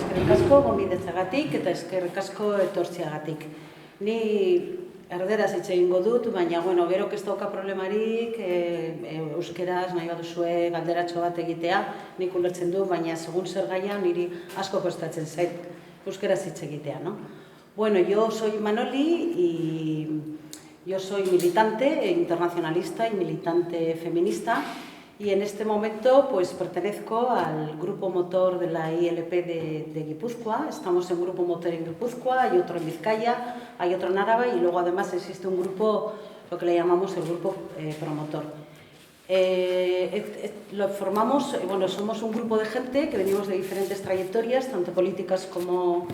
eskerrik asko gonbidatzagatik eta eskerrik asko etortzeagatik. Ni erderaz hitz egingo dut, baina gero ez dauka problemarik euskeraz nahi baduzue galderatxo bat egitea, nik ulertzen du, baina segun zer gaia niri asko kostatzen zait euskeraz hitz egitea, ¿no? Bueno, yo soy Manoli y yo soy militante internacionalista y militante feminista. Y en este momento pues pertenezco al grupo motor de la ILP de Guipúzcoa. Estamos en grupo motor en Guipúzcoa, hay otro en Vizcaya, hay otro en Áraba y luego además existe un grupo, lo que le llamamos el grupo promotor. Lo formamos, somos un grupo de gente que venimos de diferentes trayectorias, tanto políticas como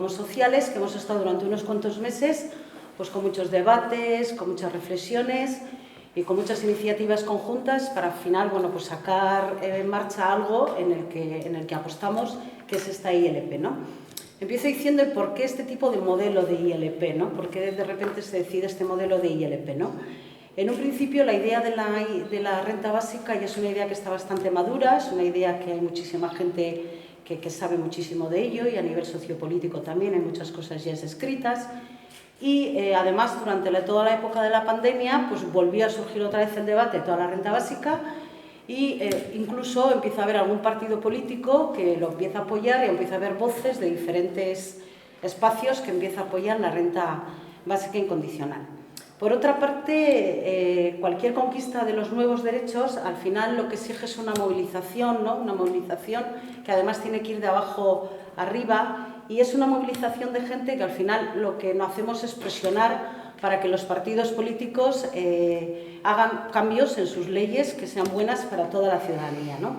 sociales, que hemos estado durante unos cuantos meses pues con muchos debates, con muchas reflexiones y con muchas iniciativas conjuntas para al final pues sacar en marcha algo en el que apostamos, que es esta ILP, ¿no? Empiezo diciendo el por qué este tipo de modelo de ILP, ¿no? ¿Por qué de repente se decide este modelo de ILP, ¿no? En un principio la idea de la renta básica ya es una idea que está bastante madura, es una idea que hay muchísima gente que sabe muchísimo de ello y a nivel sociopolítico también hay muchas cosas ya escritas. Y además durante toda la época de la pandemia pues volvió a surgir otra vez el debate de toda la renta básica y incluso empieza a haber algún partido político que lo empieza a apoyar y empieza a haber voces de diferentes espacios que empieza a apoyar la renta básica incondicional. Por otra parte, cualquier conquista de los nuevos derechos al final lo que exige es una movilización, ¿no? Una movilización que además tiene que ir de abajo arriba. Y es una movilización de gente que al final lo que no hacemos es presionar para que los partidos políticos hagan cambios en sus leyes que sean buenas para toda la ciudadanía, ¿no?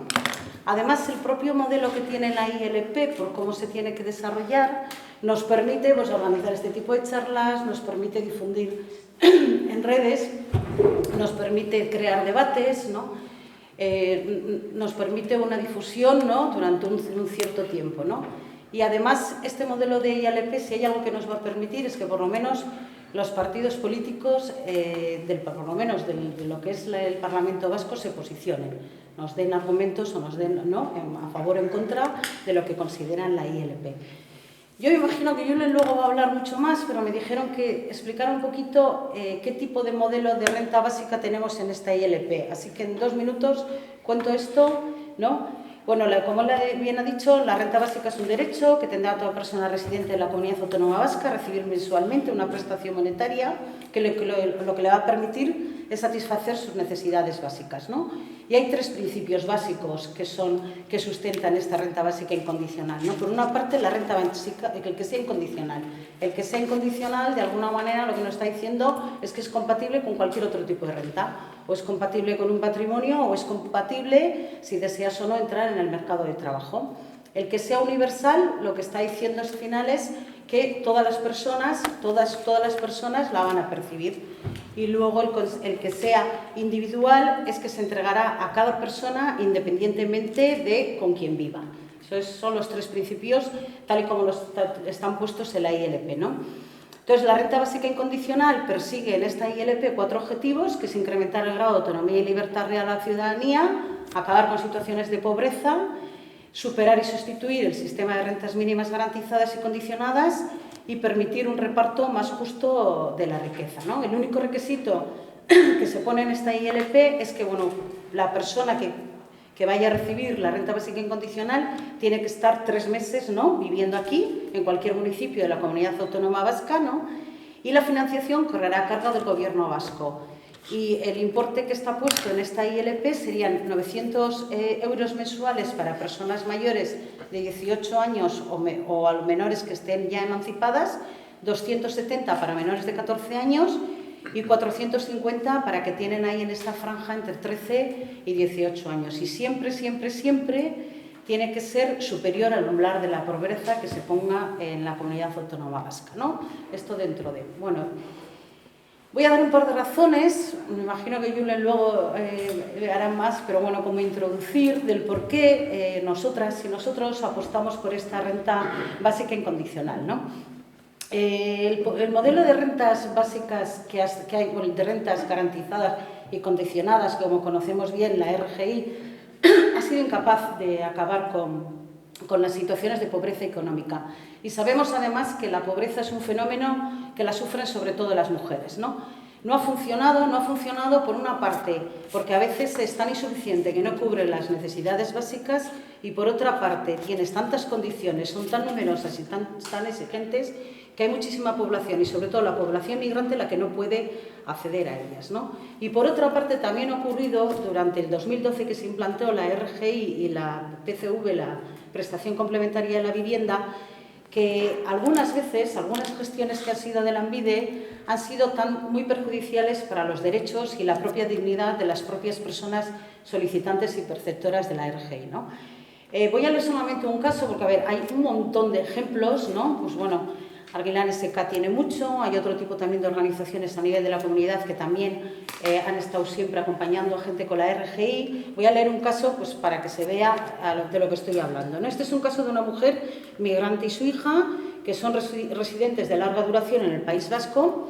Además, el propio modelo que tiene la ILP, por cómo se tiene que desarrollar, nos permite organizar este tipo de charlas, nos permite difundir en redes, nos permite crear debates, ¿no? Nos permite una difusión, ¿no? Durante un cierto tiempo, ¿no? Y además, este modelo de ILP, si hay algo que nos va a permitir, es que por lo menos los partidos políticos, por lo menos de lo que es el Parlamento Vasco, se posicionen, nos den argumentos o nos den, ¿no?, a favor o en contra de lo que consideran la ILP. Yo me imagino que Julen luego va a hablar mucho más, pero me dijeron que explicara un poquito qué tipo de modelo de renta básica tenemos en esta ILP. Así que en 2 minutos cuento esto, ¿no? Bueno, como bien ha dicho, la renta básica es un derecho que tendrá toda persona residente de la Comunidad Autónoma Vasca recibir mensualmente una prestación monetaria que lo que le va a permitir es satisfacer sus necesidades básicas, ¿no? Y hay 3 principios básicos que sustentan esta renta básica incondicional, ¿no? Por una parte, la renta básica, el que sea incondicional. El que sea incondicional, de alguna manera, lo que nos está diciendo es que es compatible con cualquier otro tipo de renta. O es compatible con un patrimonio o es compatible, si deseas o no, entrar en el mercado de trabajo. El que sea universal, lo que está diciendo al final es que todas las personas la van a percibir. Y luego el que sea individual es que se entregará a cada persona independientemente de con quién viva. Esos son los 3 principios tal y como están puestos en la ILP, ¿no? Entonces, la renta básica incondicional persigue en esta ILP 4 objetivos, que es incrementar el grado de autonomía y libertad real a la ciudadanía, acabar con situaciones de pobreza, superar y sustituir el sistema de rentas mínimas garantizadas y condicionadas y permitir un reparto más justo de la riqueza, ¿no? El único requisito que se pone en esta ILP es que la persona que vaya a recibir la renta básica incondicional tiene que estar 3 meses, ¿no?, viviendo aquí, en cualquier municipio de la Comunidad Autónoma Vasca, ¿no? Y la financiación correrá a cargo del Gobierno vasco. Y el importe que está puesto en esta ILP serían 900 euros mensuales para personas mayores de 18 años o menores que estén ya emancipadas, 270 para menores de 14 años y 450 para que tienen ahí en esta franja entre 13 y 18 años. Y siempre, siempre, siempre tiene que ser superior al umbral de la pobreza que se ponga en la Comunidad Autónoma Vasca, ¿no? Esto dentro de... voy a dar un par de razones, me imagino que Julen luego hará más, pero como introducir del por qué nosotras y nosotros apostamos por esta renta básica incondicional, ¿no? El modelo de rentas básicas que hay, de rentas garantizadas y condicionadas, como conocemos bien, la RGI, ha sido incapaz de acabar con las situaciones de pobreza económica. Y sabemos además que la pobreza es un fenómeno que la sufren sobre todo las mujeres, ¿no? No ha funcionado por una parte porque a veces es tan insuficiente que no cubre las necesidades básicas y por otra parte tienes tantas condiciones, son tan numerosas y tan exigentes que hay muchísima población y sobre todo la población migrante la que no puede acceder a ellas, ¿no? Y por otra parte también ha ocurrido durante el 2012 que se implantó la RGI y la PCV, la Prestación Complementaria de la Vivienda, que algunas veces, algunas gestiones que han sido de Lanbide han sido muy perjudiciales para los derechos y la propia dignidad de las propias personas solicitantes y perceptoras de la RGI, ¿no? Voy a leer solamente un caso porque, a ver, hay un montón de ejemplos, ¿no? Pues bueno, Argilan SK tiene mucho, hay otro tipo también de organizaciones a nivel de la comunidad que también han estado siempre acompañando a gente con la RGI. Voy a leer un caso pues, para que se vea de lo que estoy hablando, ¿no? Este es un caso de una mujer migrante y su hija, que son residentes de larga duración en el País Vasco.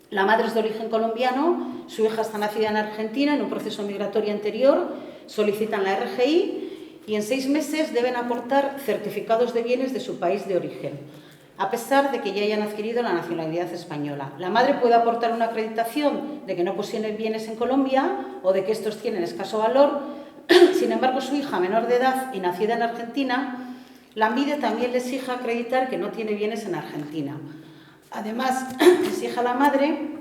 La madre es de origen colombiano, su hija está nacida en Argentina, en un proceso migratorio anterior, solicitan la RGI y en 6 meses deben aportar certificados de bienes de su país de origen, a pesar de que ya hayan adquirido la nacionalidad española. La madre puede aportar una acreditación de que no poseen bienes en Colombia o de que estos tienen escaso valor. Sin embargo, su hija menor de edad y nacida en Argentina, Lanbide también le exige acreditar que no tiene bienes en Argentina. Además, exige a la madre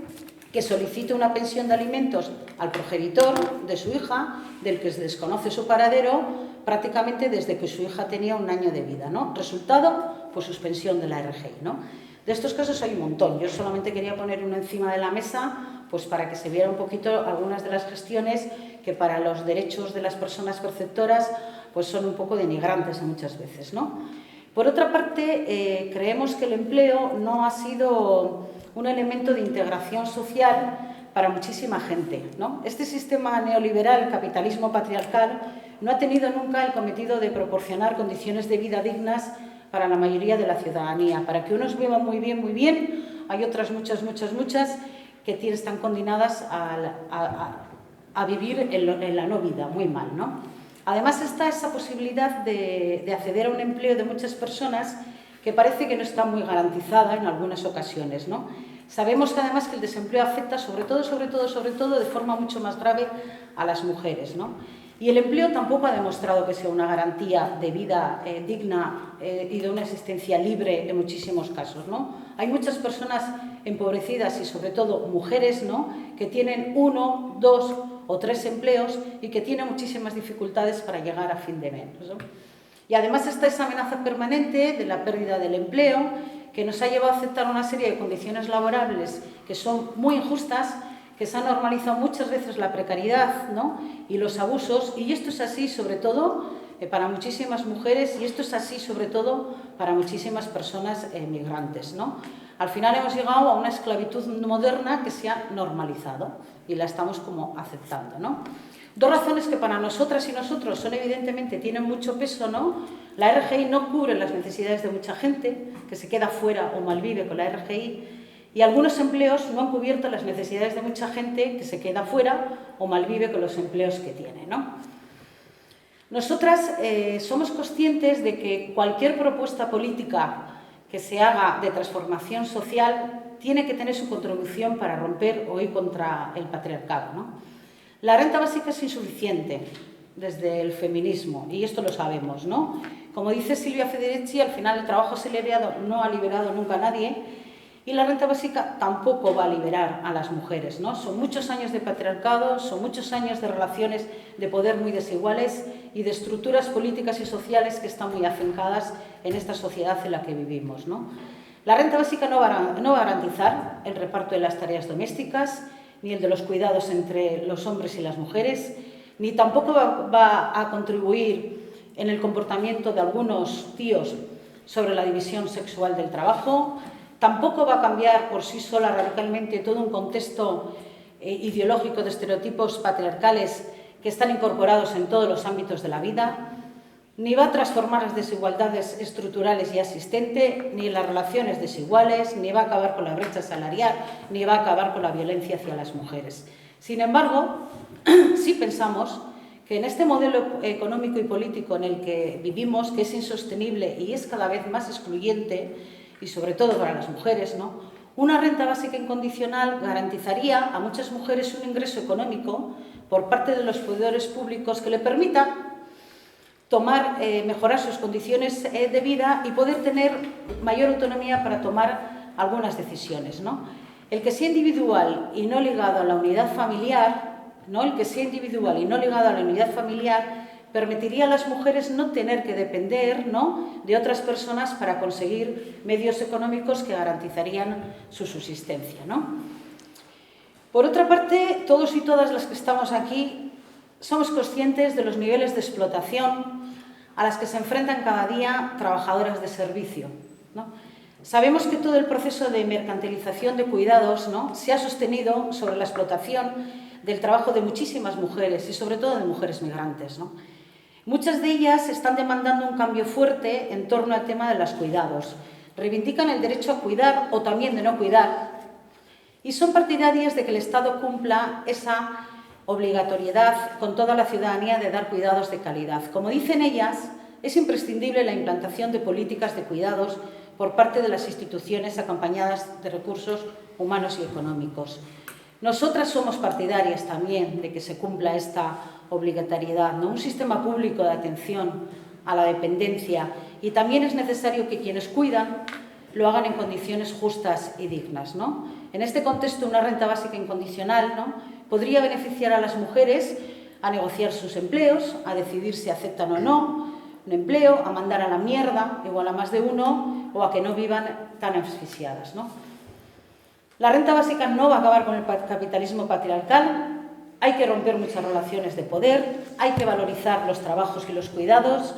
que solicite una pensión de alimentos al progenitor de su hija, del que se desconoce su paradero, prácticamente desde que su hija tenía 1 año de vida, ¿no? Resultado, pues suspensión de la RGI, ¿no? De estos casos hay un montón. Yo solamente quería poner uno encima de la mesa, pues para que se viera un poquito algunas de las gestiones que para los derechos de las personas perceptoras pues son un poco denigrantes muchas veces, ¿no? Por otra parte, creemos que el empleo no ha sido un elemento de integración social para muchísima gente, ¿no? Este sistema neoliberal, capitalismo patriarcal, no ha tenido nunca el cometido de proporcionar condiciones de vida dignas para la mayoría de la ciudadanía. Para que unos vivan muy bien, hay otras muchas que están condenadas a vivir en la no vida, muy mal, ¿no? Además está esa posibilidad de acceder a un empleo de muchas personas que parece que no está muy garantizada en algunas ocasiones, ¿no? Sabemos que además que el desempleo afecta sobre todo de forma mucho más grave a las mujeres, ¿no? Y el empleo tampoco ha demostrado que sea una garantía de vida digna y de una existencia libre en muchísimos casos, ¿no? Hay muchas personas empobrecidas y sobre todo mujeres, ¿no?, que tienen 1, 2 o 3 empleos y que tienen muchísimas dificultades para llegar a fin de mes, ¿no? Y además está esa amenaza permanente de la pérdida del empleo que nos ha llevado a aceptar una serie de condiciones laborables que son muy injustas, que se ha normalizado muchas veces la precariedad, ¿no?, y los abusos, y esto es así sobre todo para muchísimas mujeres y esto es así sobre todo para muchísimas personas migrantes, ¿no? Al final hemos llegado a una esclavitud moderna que se ha normalizado y la estamos como aceptando, ¿no? 2 razones que para nosotras y nosotros son evidentemente, tienen mucho peso, ¿no? La RGI no cubre las necesidades de mucha gente que se queda fuera o malvive con la RGI y algunos empleos no han cubierto las necesidades de mucha gente que se queda fuera o malvive con los empleos que tiene, ¿no? Nosotras somos conscientes de que cualquier propuesta política que se haga de transformación social tiene que tener su contribución para romper o ir contra el patriarcado, ¿no? La renta básica es insuficiente desde el feminismo y esto lo sabemos, ¿no? Como dice Silvia Federici, al final el trabajo asalariado no ha liberado nunca a nadie y la renta básica tampoco va a liberar a las mujeres, ¿no? Son muchos años de patriarcado, son muchos años de relaciones de poder muy desiguales y de estructuras políticas y sociales que están muy afincadas en esta sociedad en la que vivimos, ¿no? La renta básica no va a garantizar el reparto de las tareas domésticas, ni el de los cuidados entre los hombres y las mujeres, ni tampoco va a contribuir en el comportamiento de algunos tíos sobre la división sexual del trabajo, tampoco va a cambiar por sí sola radicalmente todo un contexto ideológico de estereotipos patriarcales que están incorporados en todos los ámbitos de la vida, ni va a transformar las desigualdades estructurales ya existentes, ni las relaciones desiguales, ni va a acabar con la brecha salarial, ni va a acabar con la violencia hacia las mujeres. Sin embargo, sí pensamos que en este modelo económico y político en el que vivimos, que es insostenible y es cada vez más excluyente, y sobre todo para las mujeres, ¿no?, una renta básica incondicional garantizaría a muchas mujeres un ingreso económico por parte de los poderes públicos que le permita mejorar sus condiciones de vida y poder tener mayor autonomía para tomar algunas decisiones, ¿no? El que sea individual y no ligado a la unidad familiar, ¿no?, el que sea individual y no ligado a la unidad familiar permitiría a las mujeres no tener que depender, ¿no?, de otras personas para conseguir medios económicos que garantizarían su subsistencia, ¿no? Por otra parte, todos y todas las que estamos aquí somos conscientes de los niveles de explotación a las que se enfrentan cada día trabajadoras de servicio, ¿no? Sabemos que todo el proceso de mercantilización de cuidados, ¿no?, se ha sostenido sobre la explotación del trabajo de muchísimas mujeres y sobre todo de mujeres migrantes, ¿no? Muchas de ellas están demandando un cambio fuerte en torno al tema de los cuidados. Reivindican el derecho a cuidar o también de no cuidar y son partidarias de que el Estado cumpla esa obligatoriedad con toda la ciudadanía de dar cuidados de calidad. Como dicen ellas, es imprescindible la implantación de políticas de cuidados por parte de las instituciones acompañadas de recursos humanos y económicos. Nosotras somos partidarias también de que se cumpla esta obligatoriedad, ¿no?, un sistema público de atención a la dependencia, y también es necesario que quienes cuidan lo hagan en condiciones justas y dignas, ¿no? En este contexto, una renta básica incondicional, ¿no?, podría beneficiar a las mujeres a negociar sus empleos, a decidir si aceptan o no un empleo, a mandar a la mierda, igual a más de uno, o a que no vivan tan asfixiadas, ¿no? La renta básica no va a acabar con el capitalismo patriarcal, hay que romper muchas relaciones de poder, hay que valorizar los trabajos y los cuidados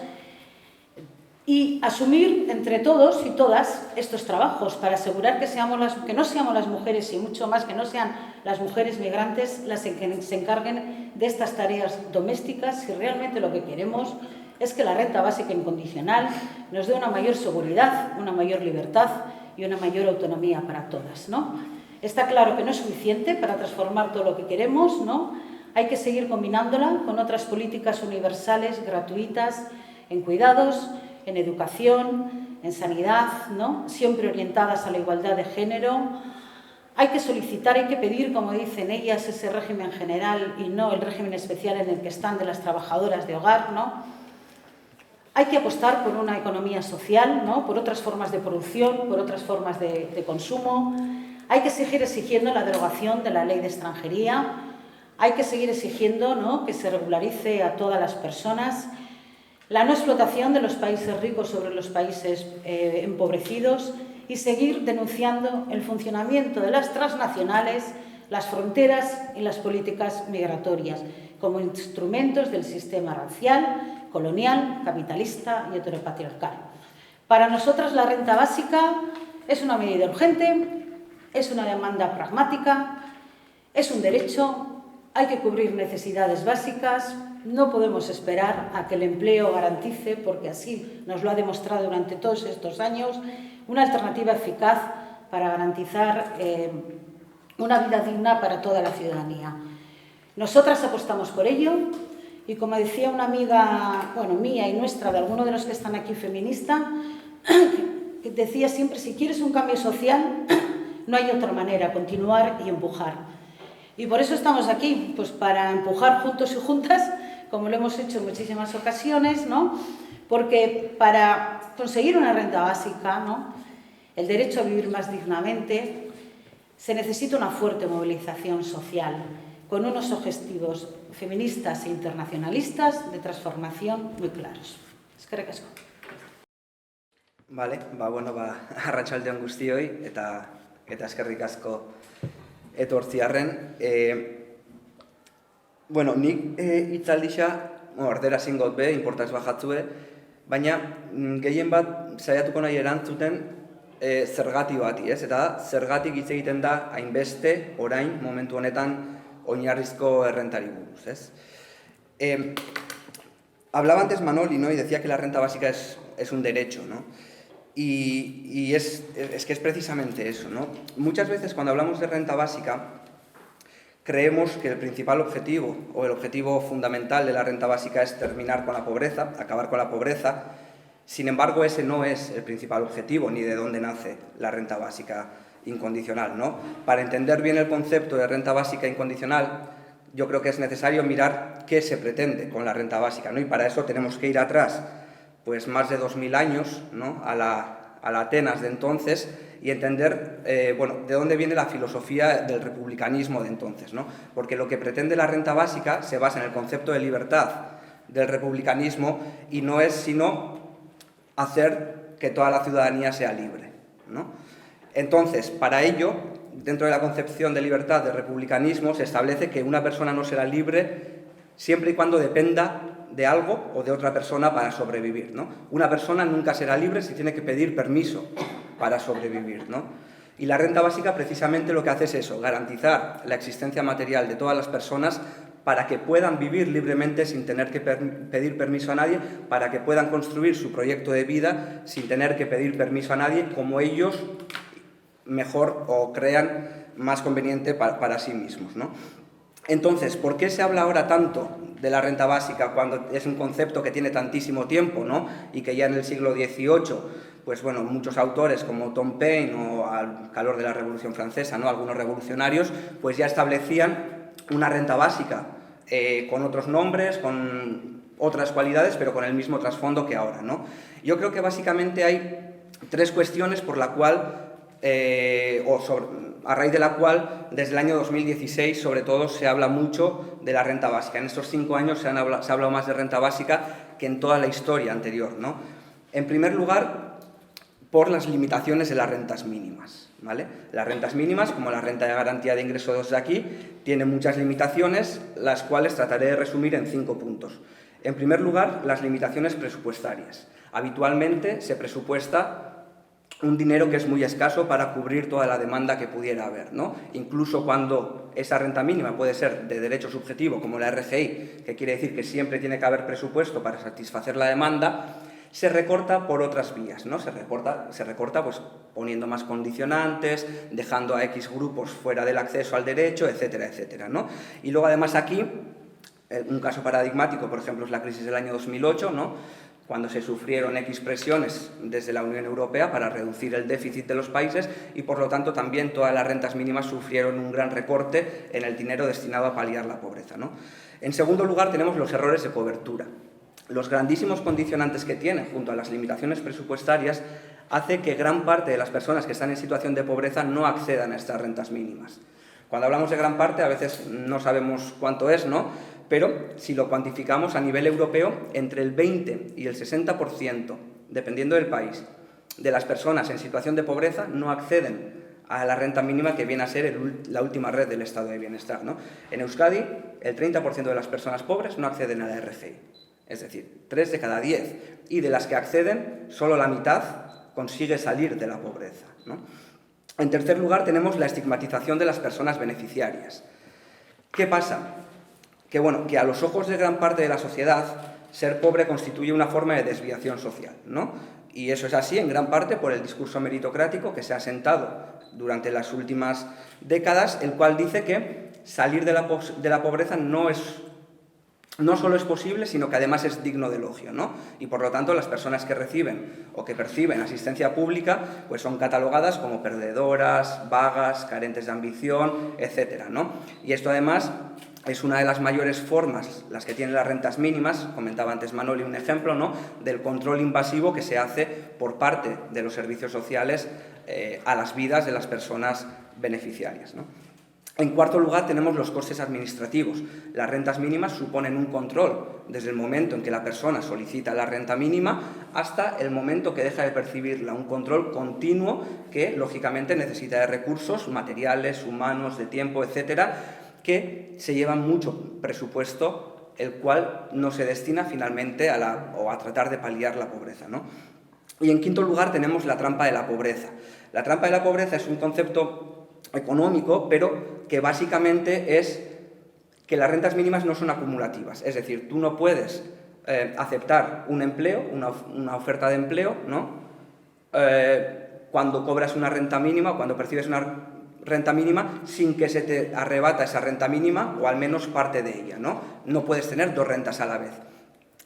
y asumir entre todos y todas estos trabajos para asegurar que no seamos las mujeres y mucho más que no sean las mujeres migrantes las que se encarguen de estas tareas domésticas, si realmente lo que queremos es que la renta básica incondicional nos dé una mayor seguridad, una mayor libertad y una mayor autonomía para todas, ¿no? Está claro que no es suficiente para transformar todo lo que queremos, ¿no? Hay que seguir combinándola con otras políticas universales, gratuitas, en cuidados, en educación, en sanidad, ¿no?, siempre orientadas a la igualdad de género. Hay que solicitar, hay que pedir, como dicen ellas, ese régimen general y no el régimen especial en el que están de las trabajadoras de hogar, ¿no? Hay que apostar por una economía social, ¿no?, por otras formas de producción, por otras formas de consumo. Hay que seguir exigiendo la derogación de la ley de extranjería. Hay que seguir exigiendo, ¿no?, que se regularice a todas las personas. La no explotación de los países ricos sobre los países empobrecidos y seguir denunciando el funcionamiento de las transnacionales, las fronteras y las políticas migratorias como instrumentos del sistema racial, colonial, capitalista y heteropatriarcal. Para nosotras la renta básica es una medida urgente, es una demanda pragmática, es un derecho, hay que cubrir necesidades básicas, no podemos esperar a que el empleo garantice, porque así nos lo ha demostrado durante todos estos años, una alternativa eficaz para garantizar una vida digna para toda la ciudadanía. Nosotras apostamos por ello y, como decía una amiga, bueno, mía y nuestra, de alguno de los que están aquí feminista, que decía siempre, si quieres un cambio social, no hay otra manera, continuar y empujar. Y por eso estamos aquí, pues para empujar juntos y juntas, como lo hemos hecho en muchísimas ocasiones, ¿no? Porque para conseguir una renta básica, ¿no?, el derecho a vivir más dignamente, se necesita una fuerte movilización social, con unos objetivos feministas e internacionalistas de transformación muy claros. Eskerrik asko. Vale, arratsaldeon guztioi, eta eskerrik asko etortziarren. Nik hitzaldixa, erdera zingot be, inportaz bajatzue, baina gehien bat saiatuko nahi erantzuten zergati bati, ez? Eta zergatik hitz egiten da hainbeste orain momentu honetan oinarrizko errentari buruz, ez? Hablaba antes Manoli, ¿no?, y decía que la renta básica es un derecho, ¿no? Y es que es precisamente eso, ¿no? Muchas veces cuando hablamos de renta básica, Creemos que el principal objetivo o el objetivo fundamental de la renta básica es terminar con la pobreza, acabar con la pobreza. Sin embargo, ese no es el principal objetivo ni de dónde nace la renta básica incondicional, ¿no? Para entender bien el concepto de renta básica incondicional, yo creo que es necesario mirar qué se pretende con la renta básica, ¿no? Y para eso tenemos que ir atrás, pues más de 2000 años, ¿no? a la Atenas de entonces, y entender de dónde viene la filosofía del republicanismo de entonces, ¿no? Porque lo que pretende la renta básica se basa en el concepto de libertad del republicanismo y no es sino hacer que toda la ciudadanía sea libre, ¿no? Entonces, para ello, dentro de la concepción de libertad del republicanismo, se establece que una persona no será libre siempre y cuando dependa de algo o de otra persona para sobrevivir, ¿no? Una persona nunca será libre si tiene que pedir permiso para sobrevivir, ¿no? Y la renta básica precisamente lo que hace es eso, garantizar la existencia material de todas las personas para que puedan vivir libremente sin tener que pedir permiso a nadie, para que puedan construir su proyecto de vida sin tener que pedir permiso a nadie, como ellos mejor o crean más conveniente para sí mismos, ¿no? Entonces, ¿por qué se habla ahora tanto de la renta básica cuando es un concepto que tiene tantísimo tiempo, ¿no? Y que ya en el siglo XVIII, pues bueno, muchos autores como Tom Paine o al calor de la Revolución Francesa, ¿no? Algunos revolucionarios, pues ya establecían una renta básica con otros nombres, con otras cualidades, pero con el mismo trasfondo que ahora, ¿no? Yo creo que básicamente hay tres cuestiones por la cual a raíz de la cual, desde el año 2016, sobre todo, se habla mucho de la renta básica. En estos 5 años se ha hablado más de renta básica que en toda la historia anterior, ¿no? En primer lugar, por las limitaciones de las rentas mínimas, ¿vale? Las rentas mínimas, como la renta de garantía de ingresos de aquí, tienen muchas limitaciones, las cuales trataré de resumir en 5 puntos. En primer lugar, las limitaciones presupuestarias. Habitualmente se presupuesta un dinero que es muy escaso para cubrir toda la demanda que pudiera haber, ¿no? Incluso cuando esa renta mínima puede ser de derecho subjetivo, como la RGI, que quiere decir que siempre tiene que haber presupuesto para satisfacer la demanda, se recorta por otras vías, ¿no? Se recorta pues, poniendo más condicionantes, dejando a X grupos fuera del acceso al derecho, etcétera, etcétera, ¿no? Y luego además aquí, un caso paradigmático, por ejemplo, es la crisis del año 2008, ¿no? Cuando se sufrieron X presiones desde la Unión Europea para reducir el déficit de los países y, por lo tanto, también todas las rentas mínimas sufrieron un gran recorte en el dinero destinado a paliar la pobreza, ¿no? En segundo lugar, tenemos los errores de cobertura. Los grandísimos condicionantes que tiene, junto a las limitaciones presupuestarias, hace que gran parte de las personas que están en situación de pobreza no accedan a estas rentas mínimas. Cuando hablamos de gran parte, a veces no sabemos cuánto es, ¿no? Pero si lo cuantificamos a nivel europeo, entre el 20 y el 60%, dependiendo del país, de las personas en situación de pobreza no acceden a la renta mínima que viene a ser la última red del estado de bienestar, ¿no? En Euskadi, el 30% de las personas pobres no acceden a la RGI, es decir, 3 de cada 10. Y de las que acceden, solo la mitad consigue salir de la pobreza, ¿no? En tercer lugar, tenemos la estigmatización de las personas beneficiarias. ¿Qué pasa? Que a los ojos de gran parte de la sociedad, ser pobre constituye una forma de desviación social, ¿no? Y eso es así en gran parte por el discurso meritocrático que se ha asentado durante las últimas décadas, el cual dice que salir de la pobreza no solo es posible, sino que además es digno de elogio, ¿no? Y por lo tanto las personas que reciben o que perciben asistencia pública pues son catalogadas como perdedoras, vagas, carentes de ambición, etcétera, ¿no? Y esto además es una de las mayores formas, las que tienen las rentas mínimas, comentaba antes Manoli un ejemplo, ¿no?, del control invasivo que se hace por parte de los servicios sociales a las vidas de las personas beneficiarias, ¿no? En cuarto lugar, tenemos los costes administrativos. Las rentas mínimas suponen un control desde el momento en que la persona solicita la renta mínima hasta el momento que deja de percibirla, un control continuo que, lógicamente, necesita de recursos materiales, humanos, de tiempo, etcétera, que se llevan mucho presupuesto, el cual no se destina finalmente a tratar de paliar la pobreza, ¿no? Y en quinto lugar tenemos la trampa de la pobreza. La trampa de la pobreza es un concepto económico, pero que básicamente es que las rentas mínimas no son acumulativas. Es decir, tú no puedes aceptar un empleo, una oferta de empleo, ¿no? Cuando cobras una renta mínima, cuando percibes renta mínima sin que se te arrebata esa renta mínima o al menos parte de ella, ¿no? No puedes tener dos rentas a la vez.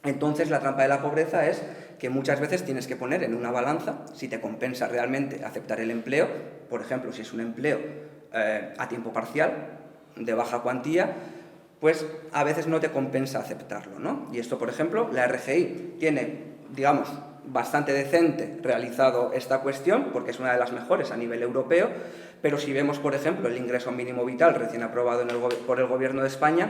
Entonces, la trampa de la pobreza es que muchas veces tienes que poner en una balanza si te compensa realmente aceptar el empleo, por ejemplo, si es un empleo a tiempo parcial, de baja cuantía, pues a veces no te compensa aceptarlo, ¿no? Y esto, por ejemplo, la RGI tiene, digamos, bastante decente realizado esta cuestión, porque es una de las mejores a nivel europeo, pero si vemos, por ejemplo, el ingreso mínimo vital recién aprobado por el Gobierno de España,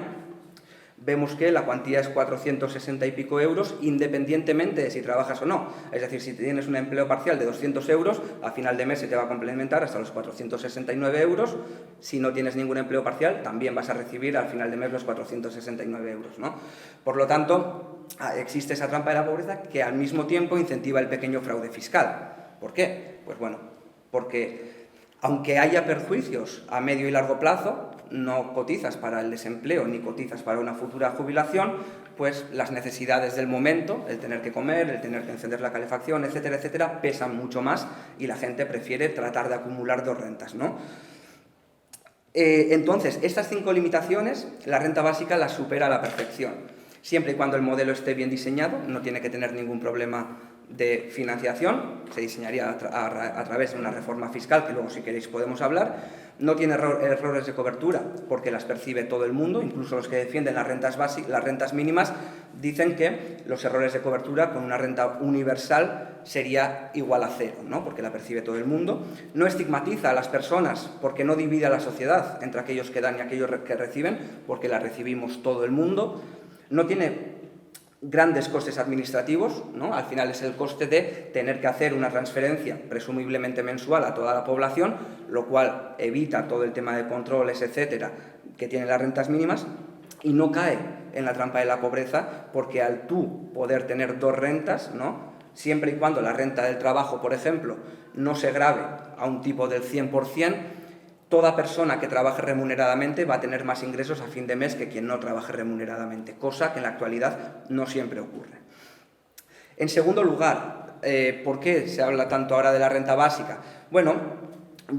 vemos que la cuantía es 460 y pico euros, independientemente de si trabajas o no. Es decir, si tienes un empleo parcial de 200 euros, a final de mes se te va a complementar hasta los 469 euros. Si no tienes ningún empleo parcial, también vas a recibir al final de mes los 469 euros, ¿no? Por lo tanto, existe esa trampa de la pobreza que al mismo tiempo incentiva el pequeño fraude fiscal. ¿Por qué? Pues bueno, porque aunque haya perjuicios a medio y largo plazo, no cotizas para el desempleo ni cotizas para una futura jubilación, pues las necesidades del momento, el tener que comer, el tener que encender la calefacción, etcétera, etcétera, pesan mucho más y la gente prefiere tratar de acumular dos rentas, ¿no? Entonces, estas 5 limitaciones, la renta básica las supera a la perfección. Siempre y cuando el modelo esté bien diseñado, no tiene que tener ningún problema de financiación, se diseñaría a través de una reforma fiscal, que luego si queréis podemos hablar. No tiene errores de cobertura, porque las percibe todo el mundo, incluso los que defienden las rentas mínimas dicen que los errores de cobertura con una renta universal sería igual a 0, ¿no? Porque la percibe todo el mundo. No estigmatiza a las personas, porque no divide a la sociedad entre aquellos que dan y aquellos que reciben, porque la recibimos todo el mundo. No tiene grandes costes administrativos, ¿no? Al final es el coste de tener que hacer una transferencia presumiblemente mensual a toda la población, lo cual evita todo el tema de controles, etcétera, que tienen las rentas mínimas, y no cae en la trampa de la pobreza, porque al tú poder tener dos rentas, ¿no? Siempre y cuando la renta del trabajo, por ejemplo, no se grave a un tipo del 100%, toda persona que trabaje remuneradamente va a tener más ingresos a fin de mes que quien no trabaje remuneradamente, cosa que en la actualidad no siempre ocurre. En segundo lugar, ¿por qué se habla tanto ahora de la renta básica? Bueno,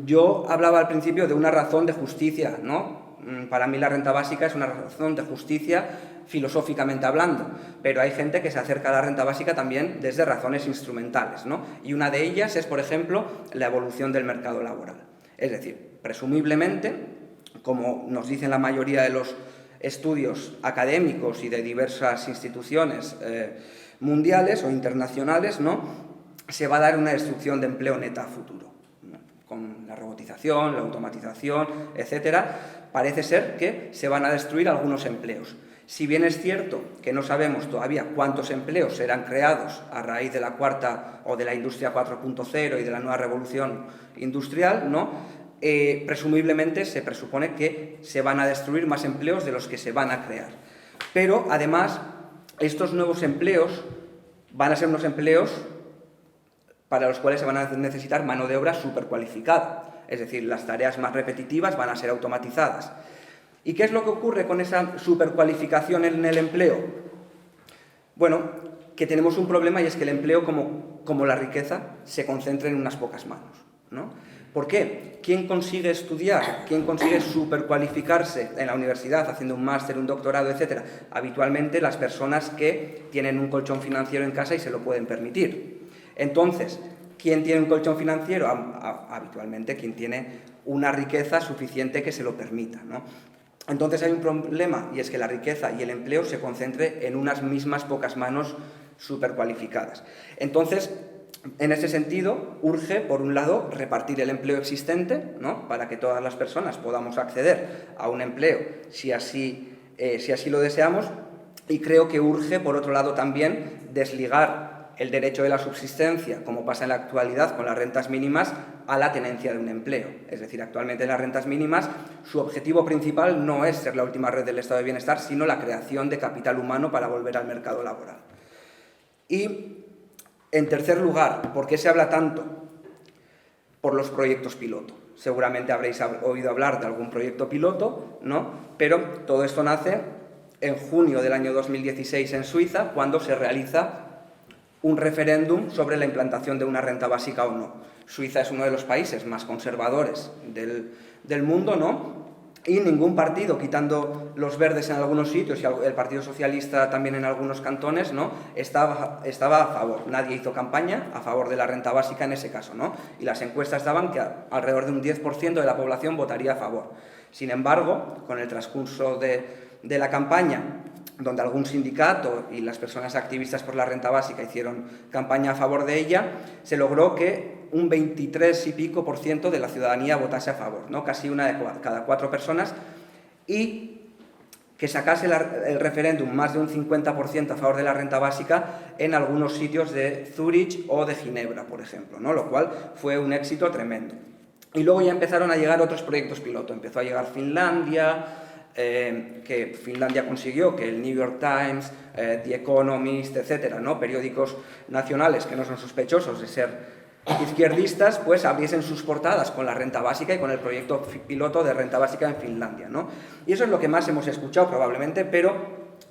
yo hablaba al principio de una razón de justicia, ¿no? Para mí la renta básica es una razón de justicia filosóficamente hablando, pero hay gente que se acerca a la renta básica también desde razones instrumentales, ¿no? Y una de ellas es, por ejemplo, la evolución del mercado laboral. Es decir, presumiblemente, como nos dicen la mayoría de los estudios académicos y de diversas instituciones mundiales o internacionales, ¿no? Se va a dar una destrucción de empleo neta a futuro, ¿no? Con la robotización, la automatización, etcétera, parece ser que se van a destruir algunos empleos. Si bien es cierto que no sabemos todavía cuántos empleos serán creados a raíz de la cuarta o de la industria 4.0 y de la nueva revolución industrial, ¿no? Presumiblemente se presupone que se van a destruir más empleos de los que se van a crear. Pero además, estos nuevos empleos van a ser unos empleos para los cuales se van a necesitar mano de obra supercualificada. Es decir, las tareas más repetitivas van a ser automatizadas. ¿Y qué es lo que ocurre con esa supercualificación en el empleo? Bueno, que tenemos un problema y es que el empleo, como la riqueza, se concentra en unas pocas manos, ¿no? ¿Por qué? ¿Quién consigue estudiar? ¿Quién consigue supercualificarse en la universidad haciendo un máster, un doctorado, etcétera? Habitualmente las personas que tienen un colchón financiero en casa y se lo pueden permitir. Entonces, ¿quién tiene un colchón financiero? Habitualmente quien tiene una riqueza suficiente que se lo permita, ¿no? Entonces hay un problema y es que la riqueza y el empleo se concentre en unas mismas pocas manos supercualificadas. Entonces, en ese sentido, urge, por un lado, repartir el empleo existente, ¿no? Para que todas las personas podamos acceder a un empleo si así lo deseamos, y creo que urge, por otro lado, también desligar el derecho de la subsistencia, como pasa en la actualidad con las rentas mínimas, a la tenencia de un empleo. Es decir, actualmente en las rentas mínimas su objetivo principal no es ser la última red del estado de bienestar, sino la creación de capital humano para volver al mercado laboral. Y, en tercer lugar, ¿por qué se habla tanto? Por los proyectos piloto. Seguramente habréis oído hablar de algún proyecto piloto, ¿no? Pero todo esto nace en junio del año 2016 en Suiza, cuando se realiza un referéndum sobre la implantación de una renta básica o no. Suiza es uno de los países más conservadores del mundo, ¿no? Y ningún partido, quitando los verdes en algunos sitios y el Partido Socialista también en algunos cantones, ¿no?, estaba a favor. Nadie hizo campaña a favor de la renta básica en ese caso, ¿no? Y las encuestas daban que alrededor de un 10% de la población votaría a favor. Sin embargo, con el transcurso de la campaña, donde algún sindicato y las personas activistas por la renta básica hicieron campaña a favor de ella, se logró que un 23 y pico % de la ciudadanía votase a favor, ¿no? Casi una de cada 4 personas, y que sacase el referéndum más de un 50% a favor de la renta básica en algunos sitios de Zúrich o de Ginebra, por ejemplo, ¿no? Lo cual fue un éxito tremendo. Y luego ya empezaron a llegar otros proyectos piloto. Empezó a llegar Finlandia, que Finlandia consiguió que el New York Times, The Economist, etcétera, ¿no?, periódicos nacionales que no son sospechosos de ser izquierdistas, pues abriesen sus portadas con la renta básica y con el proyecto piloto de renta básica en Finlandia, ¿no? Y eso es lo que más hemos escuchado probablemente, pero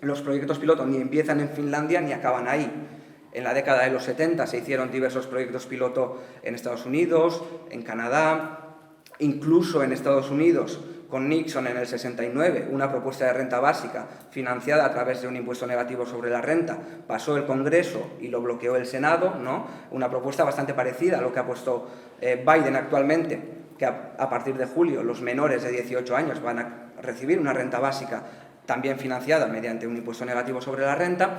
los proyectos piloto ni empiezan en Finlandia ni acaban ahí. En la década de los 70 se hicieron diversos proyectos piloto en Estados Unidos, en Canadá, incluso en Estados Unidos, con Nixon en el 69, una propuesta de renta básica financiada a través de un impuesto negativo sobre la renta, pasó el Congreso y lo bloqueó el Senado, ¿no? Una propuesta bastante parecida a lo que ha puesto Biden actualmente, que a partir de julio los menores de 18 años van a recibir una renta básica también financiada mediante un impuesto negativo sobre la renta.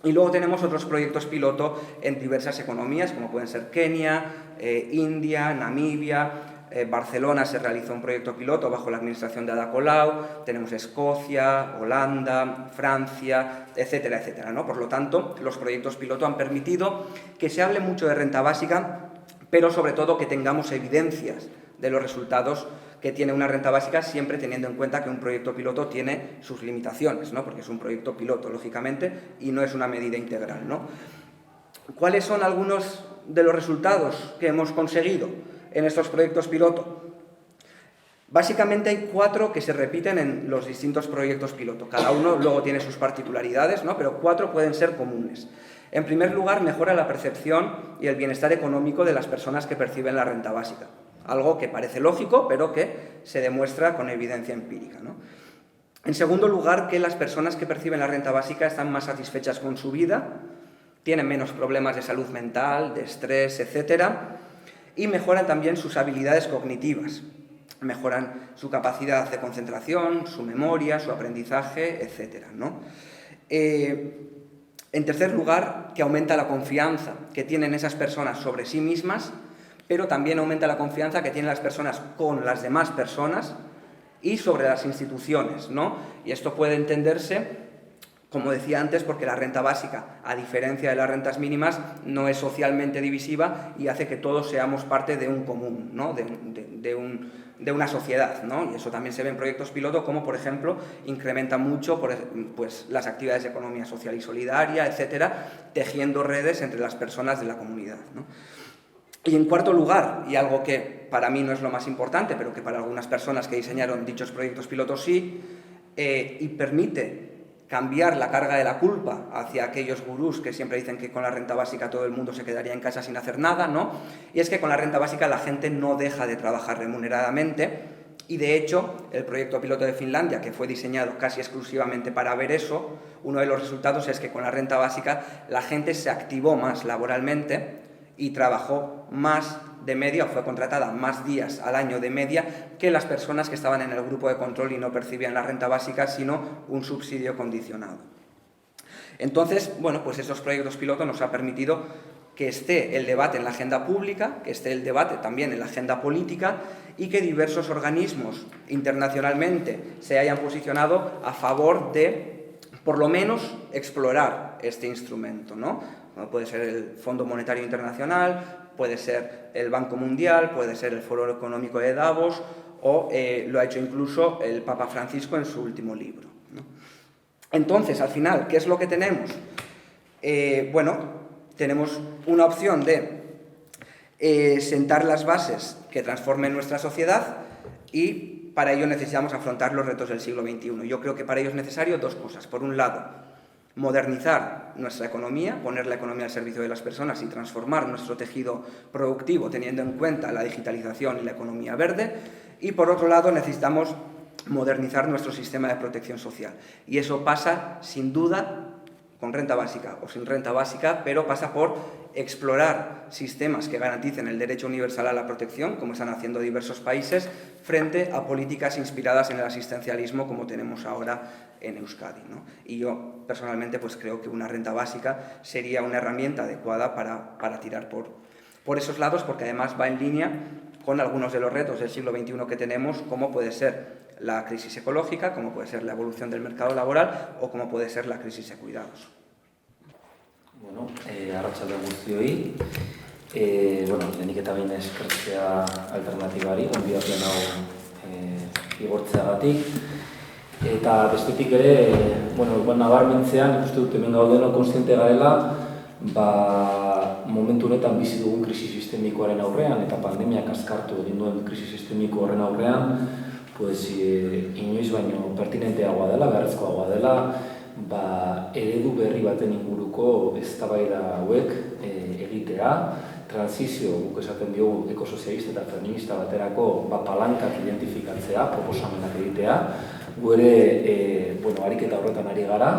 Y luego tenemos otros proyectos piloto en diversas economías, como pueden ser Kenia, India, Namibia. Barcelona se realizó un proyecto piloto bajo la administración de Ada Colau, tenemos Escocia, Holanda, Francia, etcétera, etcétera, ¿no? Por lo tanto, los proyectos piloto han permitido que se hable mucho de renta básica, pero sobre todo que tengamos evidencias de los resultados que tiene una renta básica, siempre teniendo en cuenta que un proyecto piloto tiene sus limitaciones, ¿no? Porque es un proyecto piloto, lógicamente, y no es una medida integral, ¿no? ¿Cuáles son algunos de los resultados que hemos conseguido en estos proyectos piloto? Básicamente hay 4 que se repiten en los distintos proyectos piloto. Cada uno luego tiene sus particularidades, ¿no?, pero 4 pueden ser comunes. En primer lugar, mejora la percepción y el bienestar económico de las personas que perciben la renta básica. Algo que parece lógico, pero que se demuestra con evidencia empírica, ¿no? En segundo lugar, que las personas que perciben la renta básica están más satisfechas con su vida, tienen menos problemas de salud mental, de estrés, etcétera, y mejoran también sus habilidades cognitivas, mejoran su capacidad de concentración, su memoria, su aprendizaje, etcétera, ¿no? En tercer lugar, que aumenta la confianza que tienen esas personas sobre sí mismas, pero también aumenta la confianza que tienen las personas con las demás personas y sobre las instituciones, ¿no? Y esto puede entenderse, como decía antes, porque la renta básica, a diferencia de las rentas mínimas, no es socialmente divisiva y hace que todos seamos parte de un común, ¿no?, de una sociedad, ¿no? Y eso también se ve en proyectos piloto, como por ejemplo incrementa mucho pues, las actividades de economía social y solidaria, etcétera, tejiendo redes entre las personas de la comunidad, ¿no? Y en cuarto lugar, y algo que para mí no es lo más importante, pero que para algunas personas que diseñaron dichos proyectos pilotos sí, y permite cambiar la carga de la culpa hacia aquellos gurús que siempre dicen que con la renta básica todo el mundo se quedaría en casa sin hacer nada, ¿no? Y es que con la renta básica la gente no deja de trabajar remuneradamente, y de hecho el proyecto piloto de Finlandia, que fue diseñado casi exclusivamente para ver eso, uno de los resultados es que con la renta básica la gente se activó más laboralmente y trabajó más de media, o fue contratada más días al año de media que las personas que estaban en el grupo de control y no percibían la renta básica, sino un subsidio condicionado. Entonces, bueno, pues esos proyectos piloto nos ha permitido que esté el debate en la agenda pública, que esté el debate también en la agenda política y que diversos organismos internacionalmente se hayan posicionado a favor de, por lo menos, explorar este instrumento, ¿no? Puede ser el Fondo Monetario Internacional, puede ser el Banco Mundial, puede ser el Foro Económico de Davos, o lo ha hecho incluso el Papa Francisco en su último libro, ¿no? Entonces, al final, ¿qué es lo que tenemos? Bueno, tenemos una opción de sentar las bases que transformen nuestra sociedad, y para ello necesitamos afrontar los retos del siglo XXI. Yo creo que para ello es necesario 2 cosas. Por un lado, modernizar nuestra economía, poner la economía al servicio de las personas y transformar nuestro tejido productivo teniendo en cuenta la digitalización y la economía verde. Y por otro lado necesitamos modernizar nuestro sistema de protección social. Y eso pasa, sin duda, con renta básica o sin renta básica, pero pasa por explorar sistemas que garanticen el derecho universal a la protección, como están haciendo diversos países, frente a políticas inspiradas en el asistencialismo como tenemos ahora en Euskadi, ¿no? Y yo personalmente pues creo que una renta básica sería una herramienta adecuada para tirar por esos lados, porque además va en línea con algunos de los retos del siglo XXI que tenemos, como puede ser la crisis ecológica, como puede ser la evolución del mercado laboral o como puede ser la crisis de cuidados. Bueno, arratsalde guztioi. Lehenik eta behin eskertzea alternatibari, gonbidapien hau igortzeagatik. Eta bestetik ere, nabarmentzean, ikuste dut hemen gaudeno konstiente garela, momentu honetan bizi dugun krisi sistemikoaren aurrean eta pandemiak azkartu egin duen krisi sistemiko horren aurrean, inoiz baino pertinenteagoa dela, beharrezkoagoa dela, eredu berri baten inguruko eztabaida hauek egitea, transizio, guk esaten diogu ekosozialista eta feminista baterako palankak identifikatzea, proposamenak egitea, gu ere ariketa horretan ari gara,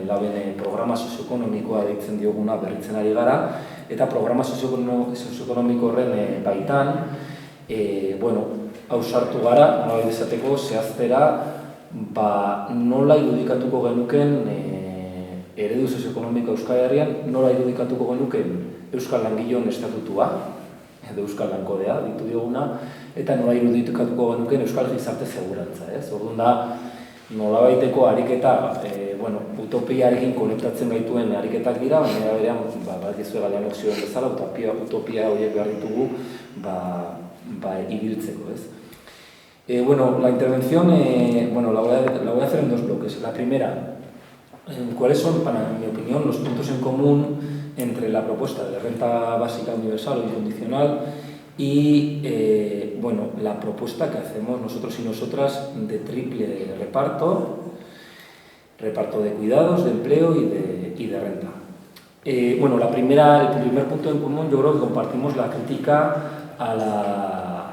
Laben programa sozioekonomikoa deitzen dioguna berritzen ari gara, eta programa sozioekonomiko horren baitan, ausartu gara, nola izateko zehaztera, nola irudikatuko genuken eredu sozioekonomiko Euskal Herrian, nola irudikatuko genuken Euskal Langileon estatutua, edo Euskal Lankodea, ditu dioguna, eta nola irudikatuko genuken Euskal Gizarte Segurantza. Orduan da, nolabaiteko ariketa, utopiarekin konektatzen gaituen ariketak dira, baina berean, badakizue galean okzioen bezala, utopia horiek behar ditugu, ibiltzeko, ez? La intervención la voy a hacer en dos bloques. La primera, ¿cuáles son, en mi opinión, los puntos en común entre la propuesta de la renta básica universal o incondicional y la propuesta que hacemos nosotros y nosotras de triple reparto de cuidados, de empleo y de renta? El primer punto en común, yo creo que compartimos la crítica a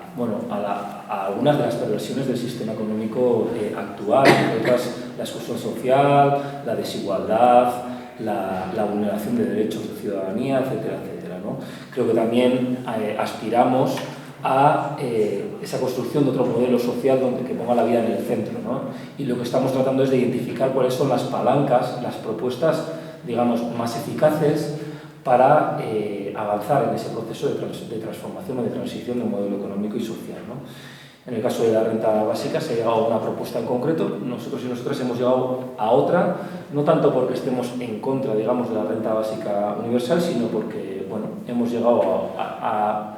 algunas de las perversiones del sistema económico actual, entre otras la exclusión social, la desigualdad, la vulneración de derechos de ciudadanía, etcétera, etcétera, ¿no? Creo que también aspiramos a esa construcción de otro modelo social que ponga la vida en el centro, ¿no? Y lo que estamos tratando es de identificar cuáles son las palancas, las propuestas, digamos, más eficaces para avanzar en ese proceso de transformación o de transición del modelo económico y social, ¿no? En el caso de la renta básica se ha llegado a una propuesta en concreto, nosotros y nosotras hemos llegado a otra, no tanto porque estemos en contra, digamos, de la renta básica universal, sino porque, hemos llegado a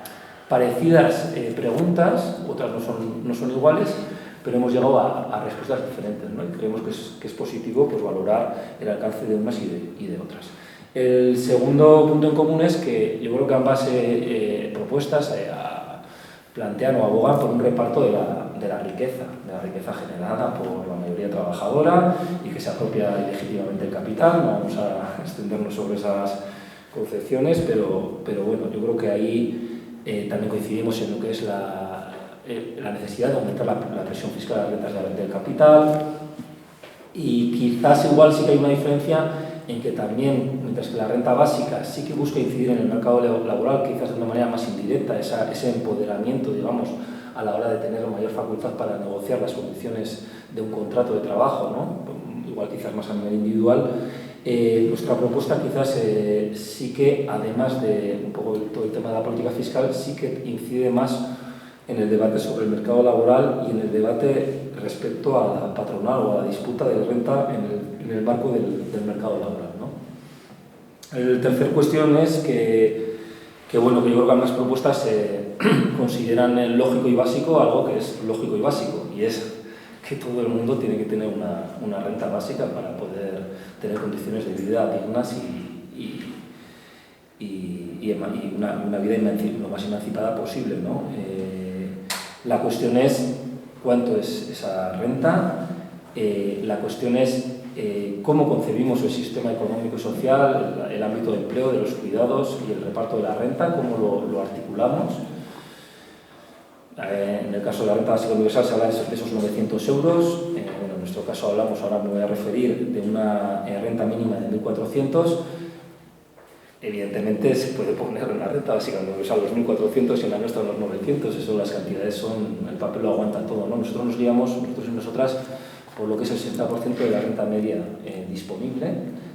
parecidas preguntas, otras no son iguales, pero hemos llegado a respuestas diferentes, ¿no? Y creemos que es positivo valorar el alcance de unas y de otras. El segundo punto en común es que yo creo que ambas propuestas plantean o abogan por un reparto de la riqueza generada por la mayoría trabajadora y que se apropia ilegítimamente el capital. No vamos a extendernos sobre esas concepciones, pero yo creo que ahí también coincidimos en lo que es la necesidad de aumentar la presión fiscal a las rentas del capital, y quizás igual sí que hay una diferencia en que también, mientras que la renta básica sí que busca incidir en el mercado laboral, quizás de una manera más indirecta, ese empoderamiento, digamos, a la hora de tener mayor facultad para negociar las condiciones de un contrato de trabajo, ¿no? Igual quizás más a nivel individual, nuestra propuesta quizás sí que, además de un poco todo el tema de la política fiscal, sí que incide más en el debate sobre el mercado laboral y en el debate respecto a la patronal o a la disputa de renta en el marco del mercado laboral, ¿no? La tercera cuestión es que yo creo que ambas propuestas consideran lógico y básico algo que es lógico y básico, y es que todo el mundo tiene que tener una renta básica para poder tener condiciones de vida dignas y una vida lo más emancipada posible, ¿no? La cuestión es cuánto es esa renta, la cuestión es cómo concebimos el sistema económico y social, el ámbito de empleo, de los cuidados y el reparto de la renta, cómo lo articulamos. En el caso de la renta básica universal se habla de esos 900 euros. Bueno, en nuestro caso hablamos, ahora me voy a referir, de una renta mínima de 1.400. Evidentemente se puede poner en la renta básica universal los 1.400 y en la nuestra los 900. Eso, las cantidades son, el papel lo aguanta todo, ¿no? Nosotros nos guiamos, nosotros y nosotras, por lo que es el 60% de la renta media disponible,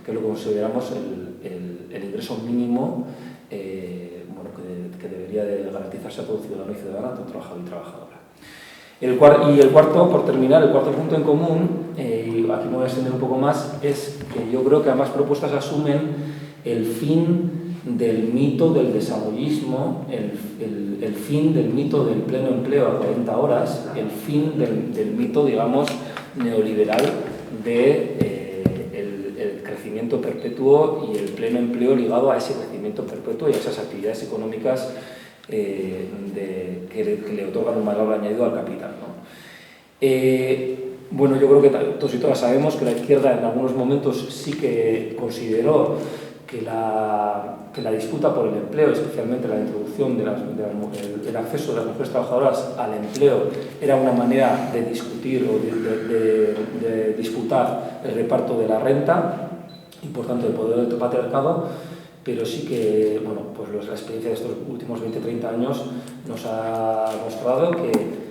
que es lo que consideramos el ingreso mínimo bueno, que debería de garantizarse a todo ciudadano y ciudadana, todo trabajador y trabajadora. Y el cuarto, por terminar, el cuarto punto en común, y aquí me voy a extender un poco más, es que yo creo que ambas propuestas asumen el fin del mito del desarrollismo, el fin del mito del pleno empleo a 40 horas, el fin del mito, digamos, neoliberal de el crecimiento perpetuo y el pleno empleo ligado a ese crecimiento perpetuo y a esas actividades económicas que le otorgan un valor añadido al capital, ¿no? Bueno, yo creo que todos y todas sabemos que la izquierda en algunos momentos sí que consideró que la disputa por el empleo, especialmente la introducción del acceso de las mujeres trabajadoras al empleo, era una manera de discutir o de disputar el reparto de la renta y, por tanto, el poder del patriarcado, pero sí que, bueno, pues la experiencia de estos últimos 20-30 años nos ha mostrado que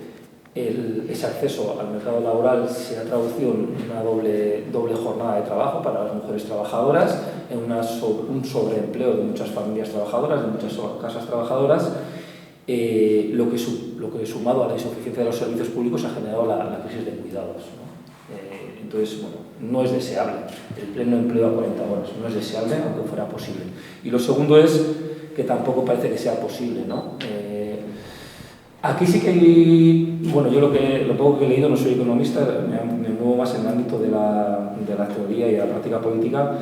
ese acceso al mercado laboral se ha traducido en una doble jornada de trabajo para las mujeres trabajadoras, en un sobreempleo de muchas familias trabajadoras, de muchas casas trabajadoras, lo que sumado a la insuficiencia de los servicios públicos ha generado la crisis de cuidados, ¿no? Entonces, bueno, no es deseable el pleno empleo a 40 horas, no es deseable aunque fuera posible. Y lo segundo es que tampoco parece que sea posible, ¿no? Aquí sí que hay, bueno, yo lo poco que he leído, no soy economista, me muevo más en el ámbito de la teoría y de la práctica política,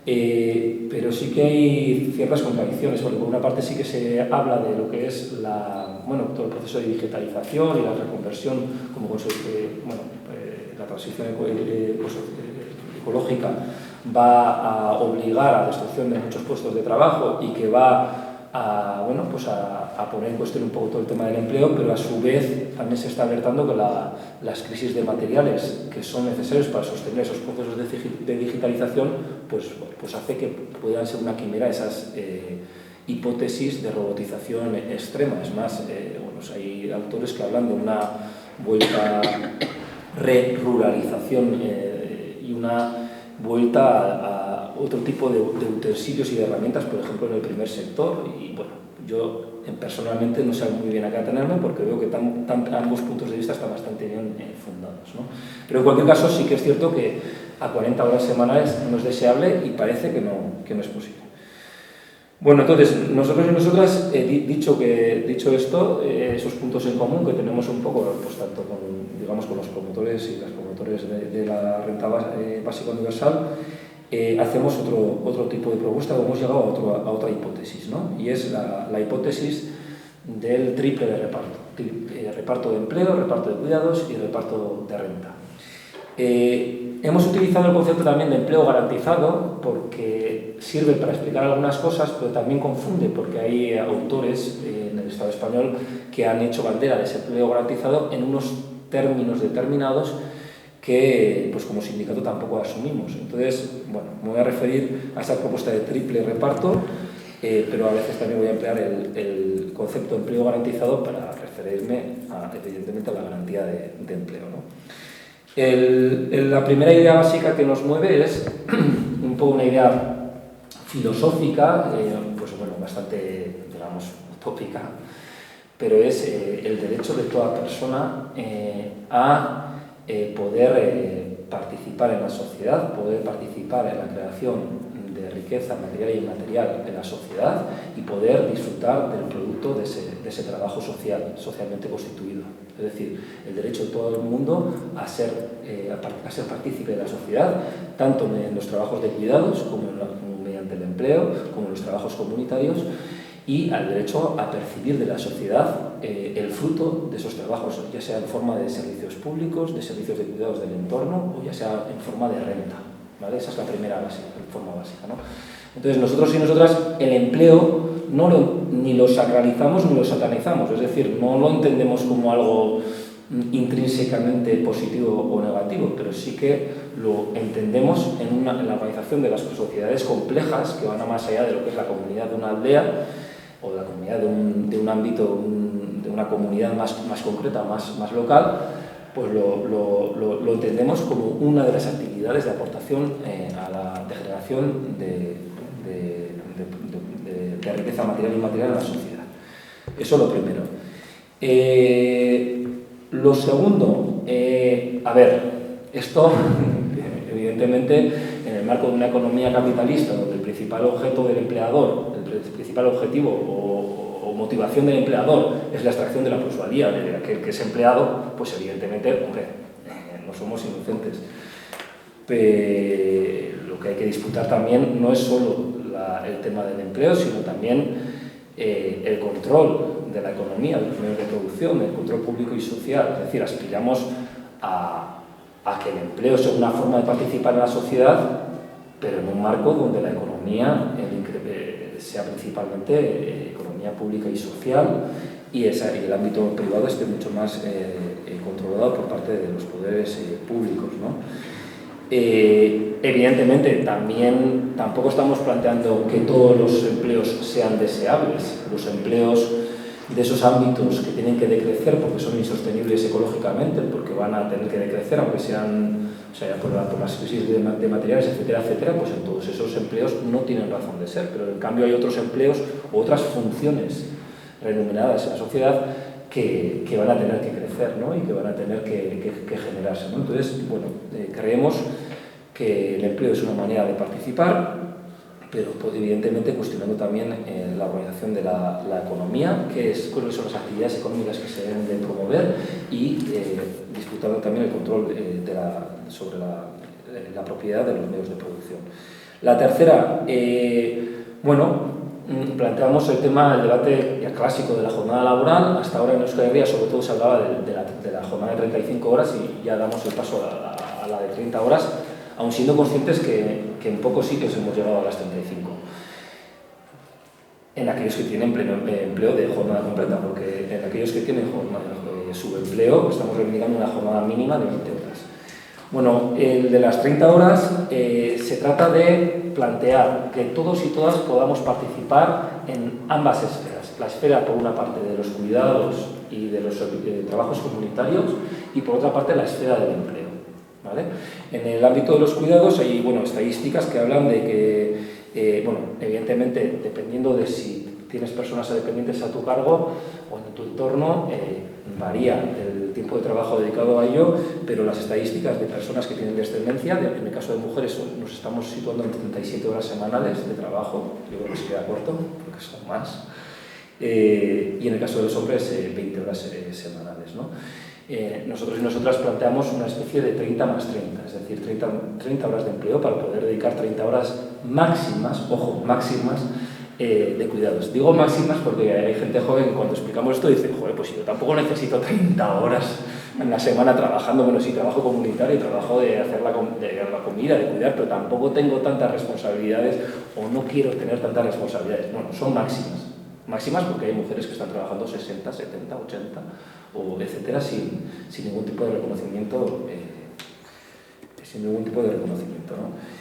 pero sí que hay ciertas contradicciones, porque por una parte sí que se habla de lo que es todo el proceso de digitalización y la reconversión, como la transición ecológica va a obligar a la destrucción de muchos puestos de trabajo y que va a poner en cuestión un poco todo el tema del empleo, pero a su vez también se está alertando que las crisis de materiales que son necesarios para sostener esos procesos de digitalización, pues hace que puedan ser una quimera esas hipótesis de robotización extrema. Es más, hay autores que hablan de una vuelta re-ruralización y una vuelta a otro tipo de utensilios y de herramientas, por ejemplo, en el primer sector. Y bueno, yo personalmente no sé muy bien a qué atenerme porque veo que ambos puntos de vista están bastante bien fundados, ¿no? Pero en cualquier caso sí que es cierto que a 40 horas semanales no es deseable y parece que no es posible. Bueno, entonces, nosotros y nosotras, dicho esto, esos puntos en común que tenemos un poco, pues tanto con los promotores y las promotores de la renta básica universal, hacemos otro tipo de propuesta. Hemos llegado a otra hipótesis, ¿no? Y es la hipótesis del triple de reparto. Reparto de empleo, reparto de cuidados y reparto de renta. Hemos utilizado el concepto también de empleo garantizado porque sirve para explicar algunas cosas, pero también confunde porque hay autores en el Estado español que han hecho bandera de ese empleo garantizado en unos términos determinados que, pues como sindicato, tampoco asumimos. Entonces, bueno, me voy a referir a esa propuesta de triple reparto, pero a veces también voy a emplear el concepto de empleo garantizado para referirme, evidentemente, a la garantía de empleo, ¿no? La primera idea básica que nos mueve es un poco una idea filosófica, bastante, digamos, utópica, pero es el derecho de toda persona a poder participar en la sociedad, poder participar en la creación de riqueza material y inmaterial en la sociedad y poder disfrutar del producto de ese trabajo socialmente constituido. Es decir, el derecho de todo el mundo a ser partícipe de la sociedad, tanto en los trabajos de cuidados como mediante el empleo, como en los trabajos comunitarios, y al derecho a percibir de la sociedad el fruto de esos trabajos, ya sea en forma de servicios públicos, de servicios de cuidados del entorno o ya sea en forma de renta. ¿vale? Esa es la primera forma básica, ¿no? Entonces, nosotros y nosotras el empleo ni lo sacralizamos ni lo satanizamos, es decir, no lo entendemos como algo intrínsecamente positivo o negativo, pero sí que lo entendemos en la organización de las sociedades complejas que van a más allá de lo que es la comunidad de una aldea o la comunidad de un ámbito, de una comunidad más concreta, más local, pues lo entendemos como una de las actividades de aportación a la generación de riqueza material y inmaterial en la sociedad. Eso es lo primero. Lo segundo, a ver, esto evidentemente en el marco de una economía capitalista donde el principal objeto del empleador, el principal objetivo o motivación del empleador es la extracción de la plusvalía de aquel que es empleado, pues evidentemente, hombre, no somos inocentes. Pero lo que hay que disputar también no es solo el tema del empleo, sino también el control de la economía, de los medios de producción, el control público y social. Es decir, aspiramos a que el empleo sea una forma de participar en la sociedad, pero en un marco donde la economía sea principalmente economía pública y social y el ámbito privado esté mucho más controlado por parte de los poderes públicos, ¿no? Evidentemente, tampoco estamos planteando que todos los empleos sean deseables. Los empleos de esos ámbitos que tienen que decrecer porque son insostenibles ecológicamente, porque van a tener que decrecer, aunque sean, o sea, por las crisis de materiales, etcétera, etcétera, pues en todos esos empleos no tienen razón de ser. Pero en cambio hay otros empleos u otras funciones remuneradas en la sociedad que van a tener que crecer, ¿no? Y que van a tener que generarse, ¿no? Entonces, bueno, creemos que el empleo es una manera de participar, pero pues, evidentemente cuestionando también la organización de la economía, cuáles son las actividades económicas que se deben de promover y disputando también el control sobre la propiedad de los medios de producción. La tercera, bueno, planteamos el debate ya clásico de la jornada laboral. Hasta ahora en Euskal Herria sobre todo se hablaba de la jornada de 35 horas y ya damos el paso a la de 30 horas, aun siendo conscientes que en pocos sitios hemos llegado a las 35. En aquellos que tienen pleno empleo de jornada completa, porque en aquellos que tienen subempleo estamos reivindicando una jornada mínima de 20 horas. Bueno, el de las 30 horas se trata de plantear que todos y todas podamos participar en ambas esferas. La esfera, por una parte, de los cuidados y de los trabajos comunitarios y, por otra parte, la esfera del empleo, ¿vale? En el ámbito de los cuidados hay estadísticas que hablan de que, bueno, evidentemente, dependiendo de si tienes personas dependientes a tu cargo o en tu entorno, varía el tiempo de trabajo dedicado a ello, pero las estadísticas de personas que tienen descendencia, en el caso de mujeres nos estamos situando en 37 horas semanales de trabajo, yo creo que se queda corto, porque son más, y en el caso de los hombres 20 horas semanales, ¿no? Nosotros y nosotras planteamos una especie de 30 más 30, es decir, 30 horas de empleo para poder dedicar 30 horas máximas, ojo, máximas, de cuidados. Digo máximas porque hay gente joven que cuando explicamos esto dice, joder, pues yo tampoco necesito 30 horas en la semana trabajando, bueno, sí, trabajo comunitario, trabajo de hacer la comida, de cuidar, pero tampoco tengo tantas responsabilidades o no quiero tener tantas responsabilidades. Bueno, son máximas. Máximas porque hay mujeres que están trabajando 60, 70, 80, o etcétera, sin ningún tipo de reconocimiento, ¿no?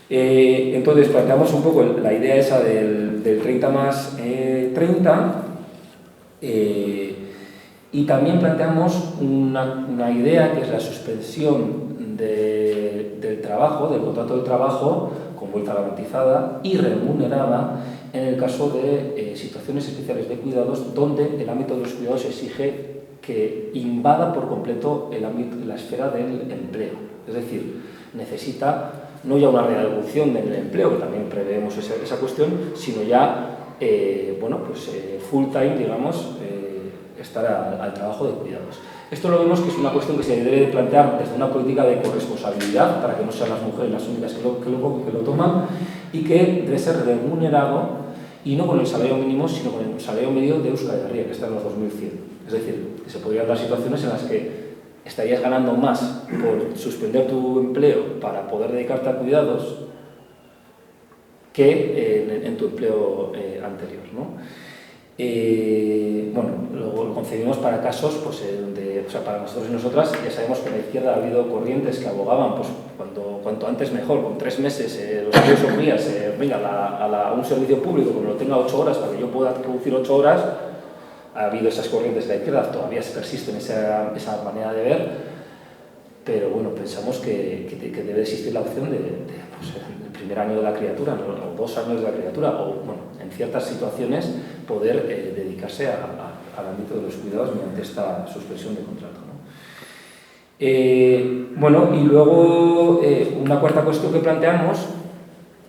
Entonces planteamos un poco la idea esa del 30 más 30 y también planteamos una idea que es la suspensión del trabajo, del contrato de trabajo con vuelta garantizada y remunerada en el caso de situaciones especiales de cuidados donde el ámbito de los cuidados exige que invada por completo la esfera del empleo. Es decir, necesita no ya una reducción del empleo, que también preveemos esa cuestión, sino ya bueno, pues, full time, digamos, estar al trabajo de cuidados. Esto lo vemos que es una cuestión que se debe de plantear desde una política de corresponsabilidad, para que no sean las mujeres las únicas que lo toman, y que debe ser remunerado, y no con el salario mínimo, sino con el salario medio de Euskal Herria, que está en los 2100. Es decir, que se podrían dar situaciones en las que estarías ganando más por suspender tu empleo para poder dedicarte a cuidados que en tu empleo anterior, ¿no? Bueno, lo concebimos para casos pues, donde, o sea, para nosotros y nosotras, ya sabemos que en la izquierda ha habido corrientes que abogaban, pues cuanto antes mejor, con 3 meses, los días o días, venga, a un servicio público que me lo tenga 8 horas para que yo pueda producir 8 horas. Ha habido esas corrientes de la izquierda, todavía persisten esa manera de ver, pero bueno, pensamos que debe existir la opción de pues, el primer año de la criatura, ¿no? O 2 años de la criatura, o bueno, en ciertas situaciones poder dedicarse al ámbito de los cuidados mediante esta suspensión de contrato, ¿no? Bueno, y luego una cuarta cuestión que planteamos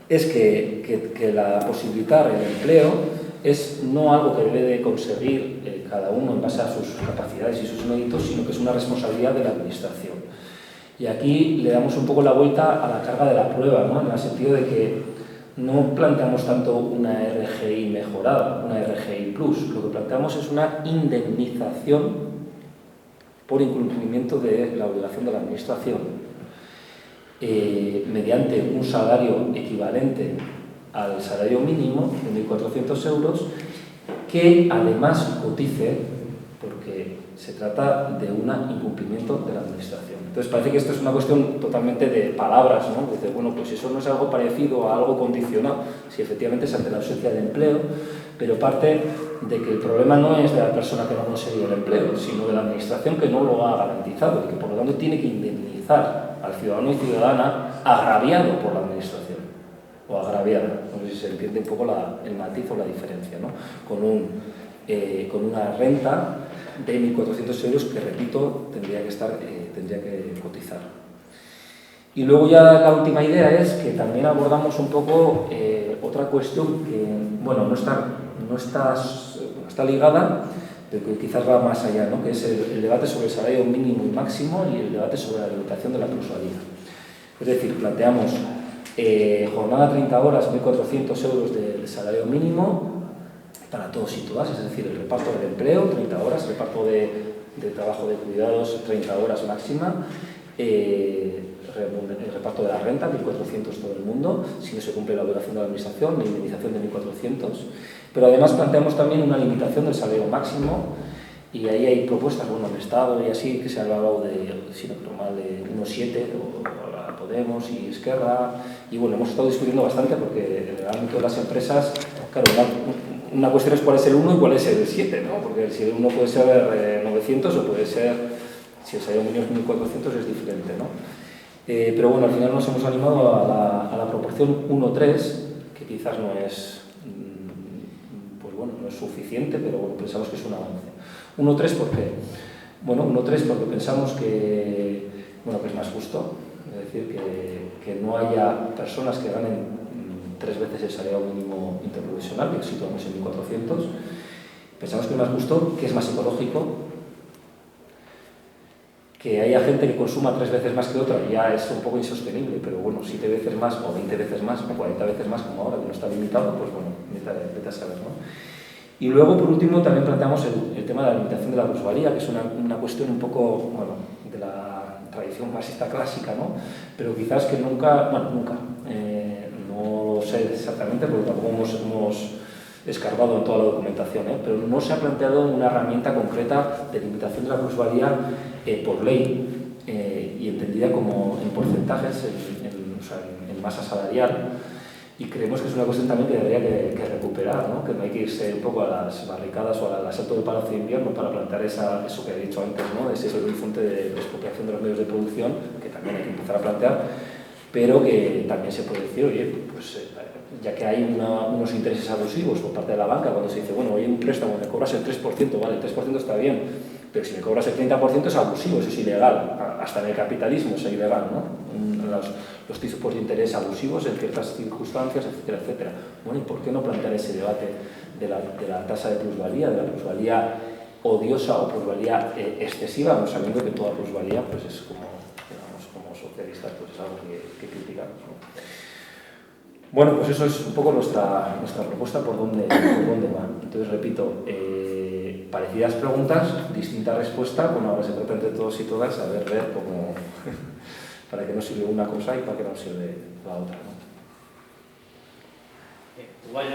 es que la posibilitar el empleo es no algo que debe de conseguir cada uno en base a sus capacidades y sus méritos, sino que es una responsabilidad de la administración. Y aquí le damos un poco la vuelta a la carga de la prueba, ¿no? En el sentido de que no planteamos tanto una RGI mejorada, una RGI plus, lo que planteamos es una indemnización por incumplimiento de la obligación de la administración mediante un salario equivalente al salario mínimo de 1.400 euros que además cotice, porque se trata de un incumplimiento de la administración. Entonces parece que esto es una cuestión totalmente de palabras, ¿no? Dice, bueno, pues eso no es algo parecido a algo condicionado, si efectivamente es ante la ausencia de empleo, pero parte de que el problema no es de la persona que no ha conseguido el empleo, sino de la administración que no lo ha garantizado y que por lo tanto tiene que indemnizar al ciudadano y ciudadana agraviado por la administración, o agraviada, no sé si se entiende un poco el matiz o la diferencia, ¿no? Con una renta de 1.400 euros que, repito, tendría que cotizar. Y luego ya la última idea es que también abordamos un poco otra cuestión que, bueno, no está ligada, pero que quizás va más allá, ¿no? Que es el debate sobre el salario mínimo y máximo y el debate sobre la limitación de la plusvalía. Es decir, planteamos jornada 30 horas, 1.400 euros del salario mínimo para todos y todas, es decir, el reparto del empleo, 30 horas, el reparto de trabajo de cuidados, 30 horas máxima, el reparto de la renta, 1.400 todo el mundo, si no se cumple la obligación de la administración, la indemnización de 1.400, pero además planteamos también una limitación del salario máximo, y ahí hay propuestas, bueno, el Estado y así, que se ha hablado de, si no creo mal, de 1,7, o Podemos y Esquerra, y bueno, hemos estado discutiendo bastante porque en el ámbito de las empresas, claro, una cuestión es cuál es el 1 y cuál es el 7, ¿no? Porque si el 1 puede ser 900 o puede ser, si el salario mínimo es 1.400, es diferente, ¿no? Pero bueno, al final nos hemos animado a la proporción 1:3, que quizás no es, pues bueno, no es suficiente, pero bueno, pensamos que es un avance. 1:3, ¿por qué? Bueno, 1:3 porque pensamos que, bueno, que es más justo, es decir, que no haya personas que ganen 3 veces el salario mínimo interprofesional, que situamos en 1.400. Pensamos que es más justo, que es más ecológico, que haya gente que consuma 3 veces más que otra, ya es un poco insostenible, pero bueno, 7 veces más, o 20 veces más, o 40 veces más, como ahora, que no está limitado, pues bueno, vete a saber, ¿no? Y luego, por último, también planteamos el tema de la limitación de la plusvalía, que es una cuestión un poco, bueno, de la tradición marxista clásica, ¿no? Pero quizás que nunca, no lo sé exactamente porque tampoco hemos escarbado en toda la documentación, pero no se ha planteado una herramienta concreta de limitación de la plusvalía por ley y entendida como en porcentajes, en masa salarial, y creemos que es una cuestión también que debería que recuperar, ¿no? Que no hay que irse un poco a las barricadas o al asalto del Palacio de Invierno para plantear eso que he dicho antes, ¿no? Ese horizonte de expropiación de los medios de producción, que también hay que empezar a plantear, pero que también se puede decir, oye, pues ya que hay unos intereses abusivos por parte de la banca, cuando se dice, bueno, oye, un préstamo, me cobras el 3%, vale, el 3% está bien, pero si me cobras el 30% es abusivo, eso es ilegal, hasta en el capitalismo es ilegal, ¿no? Los tipos de interés abusivos en ciertas circunstancias, etcétera, etcétera. Bueno, ¿y por qué no plantear ese debate de la tasa de plusvalía, de la plusvalía odiosa o plusvalía excesiva, sabiendo que toda plusvalía pues es como socialistas, pues es algo que criticamos, ¿no? Bueno, pues eso es un poco nuestra propuesta por dónde va. Entonces, repito, parecidas preguntas, distinta respuesta, bueno, ahora se trata entre todos y todas a ver cómo, para qué nos sirve una cosa y para qué nos sirve la otra, ¿no? Igual,